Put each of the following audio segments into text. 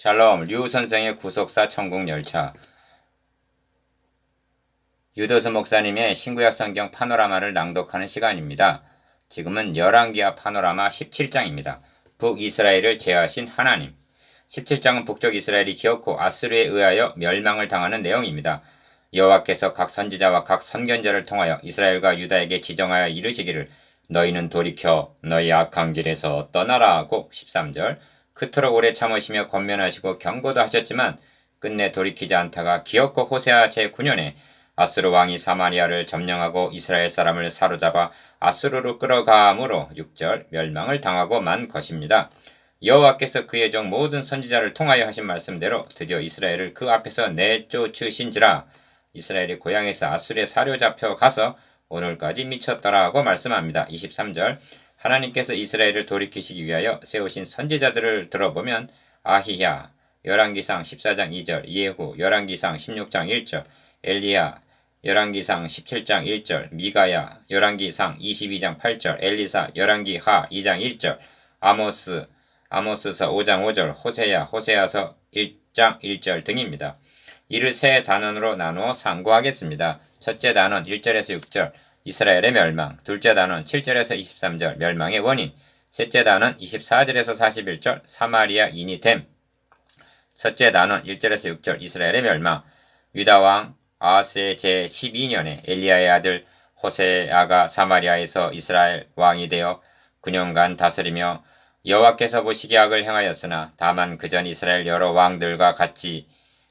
샬롬, 류 선생의 구속사 천국 열차. 유도수 목사님의 신구약 성경 파노라마를 낭독하는 시간입니다. 지금은 열왕기하 파노라마 17장입니다. 북이스라엘을 제하신 하나님. 17장은 북쪽 이스라엘이 기어코 아수르에 의하여 멸망을 당하는 내용입니다. 여호와께서 각 선지자와 각 선견자를 통하여 이스라엘과 유다에게 지정하여 이르시기를 너희는 돌이켜 너희 악한 길에서 떠나라고 13절. 그토록 오래 참으시며 권면하시고 경고도 하셨지만 끝내 돌이키지 않다가 기어코 호세아 제9년에 아수르 왕이 사마리아를 점령하고 이스라엘 사람을 사로잡아 아수르로 끌어가므로 6절 멸망을 당하고 만 것입니다. 여호와께서 그의 종 모든 선지자를 통하여 하신 말씀대로 드디어 이스라엘을 그 앞에서 내쫓으신지라. 이스라엘이 고향에서 아수르에 사로잡혀 가서 오늘까지 미쳤더라고 말씀합니다. 23절 하나님께서 이스라엘을 돌이키시기 위하여 세우신 선지자들을 들어보면 아히야 열왕기상 14장 2절, 예후 열왕기상 16장 1절, 엘리야 열왕기상 17장 1절, 미가야 열왕기상 22장 8절, 엘리사 열왕기하 2장 1절, 아모스서 5장 5절, 호세야서 1장 1절 등입니다. 이를 세 단원으로 나누어 상고하겠습니다. 첫째 단원 1절에서 6절 이스라엘의 멸망, 둘째 단원 7절에서 23절 멸망의 원인, 셋째 단원 24절에서 41절 사마리아인이 됨. 첫째 단원 1절에서 6절 이스라엘의 멸망, 유다왕 아하스의 제12년에 엘리야의 아들 호세아가 사마리아에서 이스라엘 왕이 되어 9년간 다스리며 여호와께서 보시기에 악을 행하였으나 다만 그전 이스라엘 여러 왕들과 같이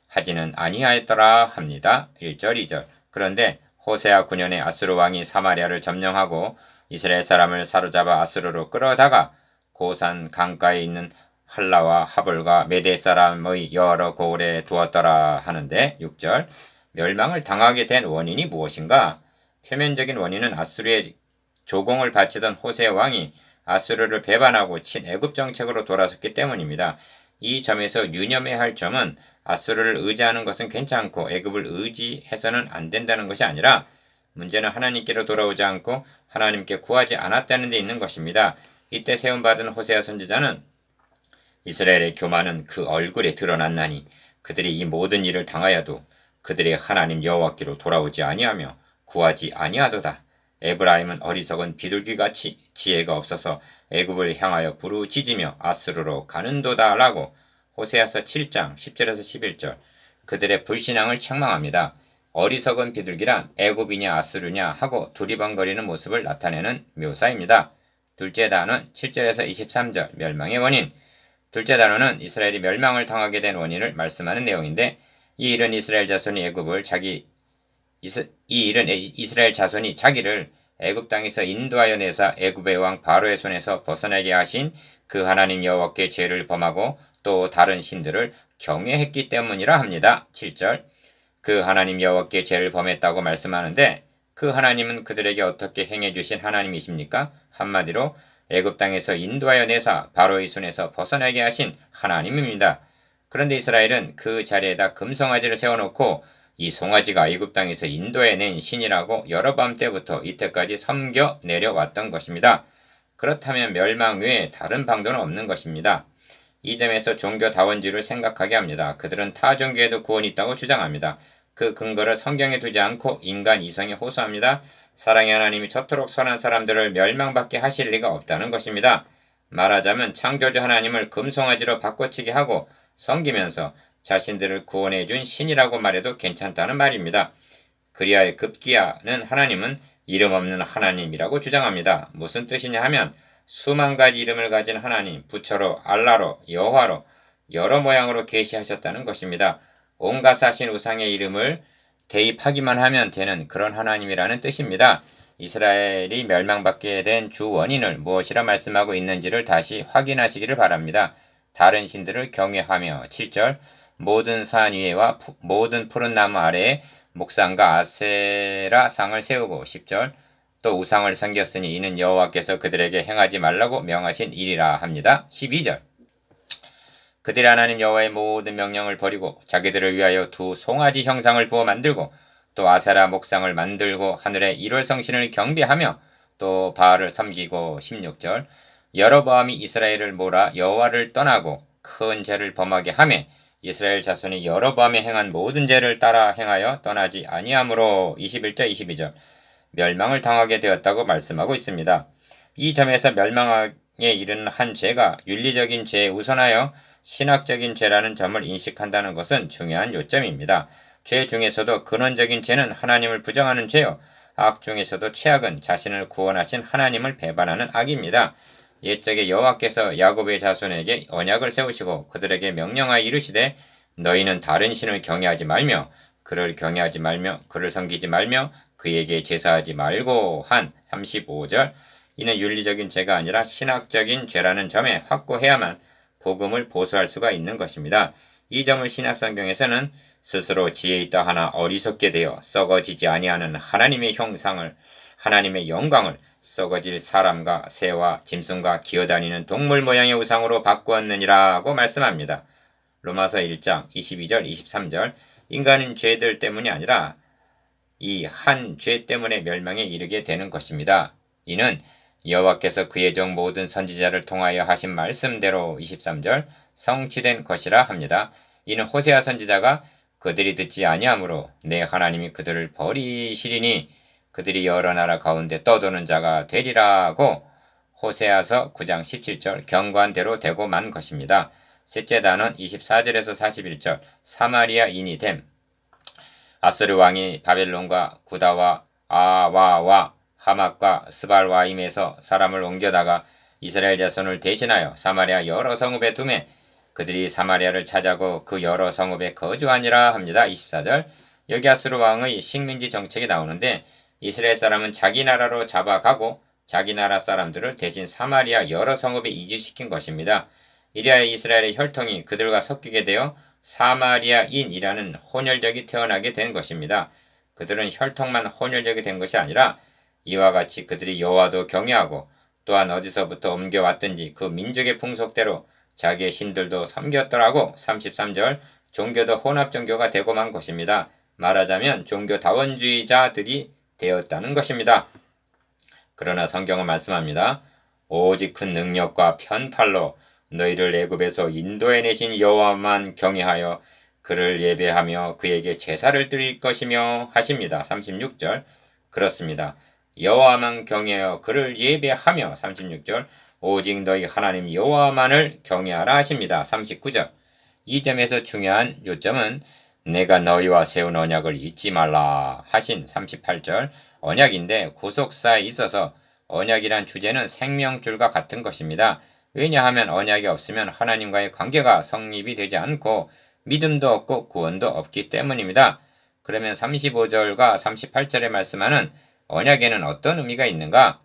하지는 아니하였더라 합니다. 1절 2절. 그런데 호세아 9년에 아수르 왕이 사마리아를 점령하고 이스라엘 사람을 사로잡아 아수르로 끌어다가 고산 강가에 있는 할라와 하볼과 메대 사람의 여러 고을에 두었더라 하는데 6절 멸망을 당하게 된 원인이 무엇인가? 표면적인 원인은 아수르의 조공을 바치던 호세 왕이 아수르를 배반하고 친애굽 정책으로 돌아섰기 때문입니다. 이 점에서 유념해야 할 점은 아수르를 의지하는 것은 괜찮고 애굽을 의지해서는 안 된다는 것이 아니라 문제는 하나님께로 돌아오지 않고 하나님께 구하지 않았다는 데 있는 것입니다. 이때 세움받은 호세아 선지자는 이스라엘의 교만은 그 얼굴에 드러났나니 그들이 이 모든 일을 당하여도 그들의 하나님 여호와께로 돌아오지 아니하며 구하지 아니하도다. 에브라임은 어리석은 비둘기같이 지혜가 없어서 애굽을 향하여 부르짖으며 아수르로 가는도다 라고 호세아서 7장 10절에서 11절 그들의 불신앙을 책망합니다. 어리석은 비둘기란 애굽이냐 아수르냐 하고 두리번거리는 모습을 나타내는 묘사입니다. 둘째 단원 7절에서 23절 멸망의 원인. 둘째 단원은 이스라엘이 멸망을 당하게 된 원인을 말씀하는 내용인데 이 일은 이스라엘 자손이 자기를 애굽 땅에서 인도하여 내사 애굽의 왕 바로의 손에서 벗어나게 하신 그 하나님 여호와께 죄를 범하고 또 다른 신들을 경외했기 때문이라 합니다. 7절 그 하나님 여호와께 죄를 범했다고 말씀하는데 그 하나님은 그들에게 어떻게 행해주신 하나님이십니까? 한마디로 애굽 땅에서 인도하여 내사 바로의 손에서 벗어나게 하신 하나님입니다. 그런데 이스라엘은 그 자리에다 금송아지를 세워놓고 이 송아지가 애굽 땅에서 인도해낸 신이라고 여로보암 때부터 이때까지 섬겨 내려왔던 것입니다. 그렇다면 멸망 외에 다른 방도는 없는 것입니다. 이 점에서 종교다원주의를 생각하게 합니다. 그들은 타 종교에도 구원이 있다고 주장합니다. 그 근거를 성경에 두지 않고 인간 이성에 호소합니다. 사랑의 하나님이 저토록 선한 사람들을 멸망받게 하실 리가 없다는 것입니다. 말하자면 창조주 하나님을 금송아지로 바꿔치기 하고 섬기면서 자신들을 구원해 준 신이라고 말해도 괜찮다는 말입니다. 그리하여 급기야는 하나님은 이름 없는 하나님이라고 주장합니다. 무슨 뜻이냐 하면 수만 가지 이름을 가진 하나님, 부처로, 알라로, 여호와로 여러 모양으로 계시하셨다는 것입니다. 온갖 사신 우상의 이름을 대입하기만 하면 되는 그런 하나님이라는 뜻입니다. 이스라엘이 멸망받게 된 주 원인을 무엇이라 말씀하고 있는지를 다시 확인하시기를 바랍니다. 다른 신들을 경외하며 7절 모든 산 위에와 모든 푸른 나무 아래에 목상과 아세라 상을 세우고 10절 또 우상을 섬겼으니 이는 여호와께서 그들에게 행하지 말라고 명하신 일이라 합니다. 12절 그들이 하나님 여호와의 모든 명령을 버리고 자기들을 위하여 두 송아지 형상을 부어 만들고 또 아세라 목상을 만들고 하늘의 일월성신을 경배하며 또 바알을 섬기고 16절 여로보암이 이스라엘을 몰아 여호와를 떠나고 큰 죄를 범하게 하매 이스라엘 자손이 여로보암이 행한 모든 죄를 따라 행하여 떠나지 아니하므로 21절 22절 멸망을 당하게 되었다고 말씀하고 있습니다. 이 점에서 멸망에 이르는 한 죄가 윤리적인 죄에 우선하여 신학적인 죄라는 점을 인식한다는 것은 중요한 요점입니다. 죄 중에서도 근원적인 죄는 하나님을 부정하는 죄요. 악 중에서도 최악은 자신을 구원하신 하나님을 배반하는 악입니다. 옛적에 여호와께서 야곱의 자손에게 언약을 세우시고 그들에게 명령하여 이르시되 너희는 다른 신을 경외하지 말며 그를 경외하지 말며 그를 섬기지 말며 그에게 제사하지 말고 한 35절 이는 윤리적인 죄가 아니라 신학적인 죄라는 점에 확고해야만 복음을 보수할 수가 있는 것입니다. 이 점을 신약성경에서는 스스로 지혜 있다 하나 어리석게 되어 썩어지지 아니하는 하나님의 형상을 하나님의 영광을 썩어질 사람과 새와 짐승과 기어다니는 동물 모양의 우상으로 바꾸었느니라고 말씀합니다. 로마서 1장 22절 23절 인간은 죄들 때문이 아니라 이 한 죄 때문에 멸망에 이르게 되는 것입니다. 이는 여호와께서 그의 종 모든 선지자를 통하여 하신 말씀대로 23절 성취된 것이라 합니다. 이는 호세아 선지자가 그들이 듣지 아니하므로 내 하나님이 그들을 버리시리니 그들이 여러 나라 가운데 떠도는 자가 되리라고 호세아서 9장 17절 경고한 대로 되고 만 것입니다. 셋째 단원 24절에서 41절 사마리아인이 됨 아스르 왕이 바벨론과 구다와 아와와 하맛과 스발와임에서 사람을 옮겨다가 이스라엘 자손을 대신하여 사마리아 여러 성읍에 두매 그들이 사마리아를 차지하고 그 여러 성읍에 거주하니라 합니다. 24절 여기 아스르 왕의 식민지 정책이 나오는데 이스라엘 사람은 자기 나라로 잡아가고 자기 나라 사람들을 대신 사마리아 여러 성읍에 이주시킨 것입니다. 이리하여 이스라엘의 혈통이 그들과 섞이게 되어 사마리아인이라는 혼혈족이 태어나게 된 것입니다. 그들은 혈통만 혼혈족이 된 것이 아니라 이와 같이 그들이 여호와도 경외하고 또한 어디서부터 옮겨왔든지 그 민족의 풍속대로 자기의 신들도 섬겼더라고 33절 종교도 혼합 종교가 되고 만 것입니다. 말하자면 종교다원주의자들이 되었다는 것입니다. 그러나 성경은 말씀합니다. 오직 큰 능력과 편팔로 너희를 애굽에서 인도해내신 여호와만 경외하여 그를 예배하며 그에게 제사를 드릴 것이며 하십니다. 36절 그렇습니다. 여호와만 경외하여 그를 예배하며 36절 오직 너희 하나님 여호와만을 경외하라 하십니다. 39절 이 점에서 중요한 요점은 내가 너희와 세운 언약을 잊지 말라 하신 38절 언약인데 구속사에 있어서 언약이란 주제는 생명줄과 같은 것입니다. 왜냐하면 언약이 없으면 하나님과의 관계가 성립이 되지 않고 믿음도 없고 구원도 없기 때문입니다. 그러면 35절과 38절에 말씀하는 언약에는 어떤 의미가 있는가?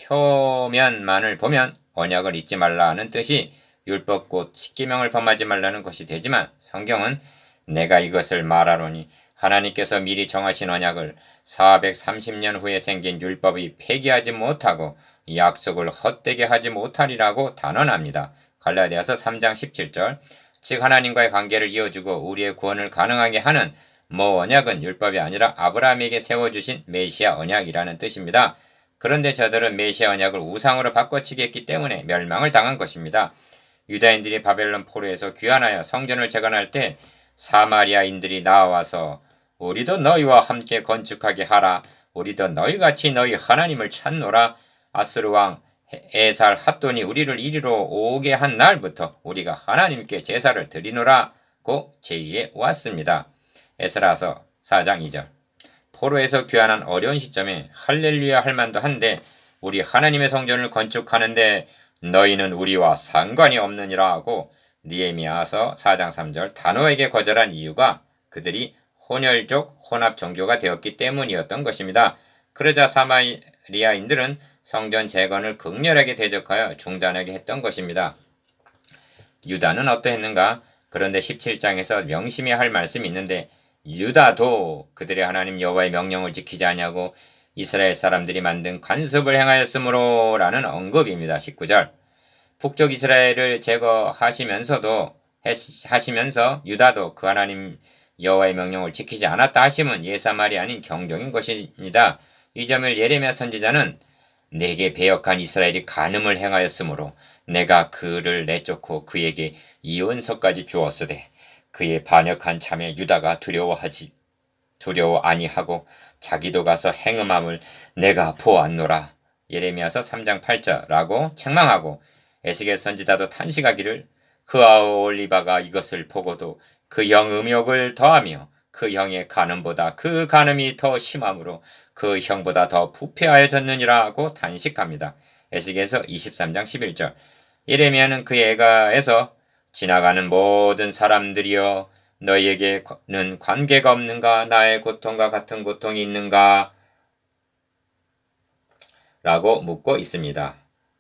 표면만을 보면 언약을 잊지 말라는 뜻이 율법곧 십계명을 범하지 말라는 것이 되지만 성경은 내가 이것을 말하노니 하나님께서 미리 정하신 언약을 430년 후에 생긴 율법이 폐기하지 못하고 약속을 헛되게 하지 못하리라고 단언합니다. 갈라디아서 3장 17절 즉 하나님과의 관계를 이어주고 우리의 구원을 가능하게 하는 언약은 율법이 아니라 아브라함에게 세워주신 메시아 언약이라는 뜻입니다. 그런데 저들은 메시아 언약을 우상으로 바꿔치기 했기 때문에 멸망을 당한 것입니다. 유다인들이 바벨론 포로에서 귀환하여 성전을 재건할 때 사마리아인들이 나와서 우리도 너희와 함께 건축하게 하라. 우리도 너희같이 너희 하나님을 찾노라. 아스루 왕 에살 핫돈이 우리를 이리로 오게 한 날부터 우리가 하나님께 제사를 드리노라고 제의해 왔습니다. 에스라서 4장 2절 포로에서 귀환한 어려운 시점에 할렐루야 할 만도 한데 우리 하나님의 성전을 건축하는데 너희는 우리와 상관이 없느니라 하고 느헤미야서 4장 3절 단호하게 거절한 이유가 그들이 혼혈족 혼합 종교가 되었기 때문이었던 것입니다. 그러자 사마리아인들은 성전 재건을 극렬하게 대적하여 중단하게 했던 것입니다. 유다는 어떠했는가? 그런데 17장에서 명심해야 할 말씀이 있는데 유다도 그들의 하나님 여호와의 명령을 지키지 아니하고 이스라엘 사람들이 만든 관습을 행하였으므로 라는 언급입니다. 19절 북쪽 이스라엘을 제거하시면서 유다도 그 하나님 여호와의 명령을 지키지 않았다 하심은 예사말이 아닌 경종인 것입니다. 이 점을 예레미야 선지자는 내게 배역한 이스라엘이 간음을 행하였으므로 내가 그를 내쫓고 그에게 이혼서까지 주었으되 그의 반역한 참에 유다가 두려워 아니하고 자기도 가서 행음함을 내가 보았노라. 예레미야서 3장 8절라고 책망하고 에스겔 선지자도 탄식하기를 그 아올리바가 이것을 보고도 그 형 음욕을 더하며 그 형의 간음보다 그 간음이 더 심함으로 그 형보다 더 부패하여졌느니라 하고 탄식합니다. 에스겔서 23장 11절. 예레미야는 그의 애가에서 지나가는 모든 사람들이여 너희에게는 관계가 없는가? 나의 고통과 같은 고통이 있는가? 라고 묻고 있습니다.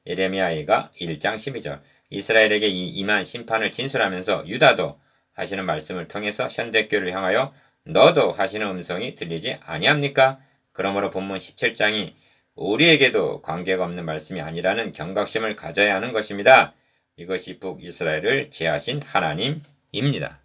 예레미야가 1장 12절. 이스라엘에게 임한 심판을 진술하면서 유다도 하시는 말씀을 통해서 현대교를 향하여 너도 하시는 음성이 들리지 아니합니까? 그러므로 본문 17장이 우리에게도 관계가 없는 말씀이 아니라는 경각심을 가져야 하는 것입니다. 이것이 북이스라엘을 제하신 하나님입니다.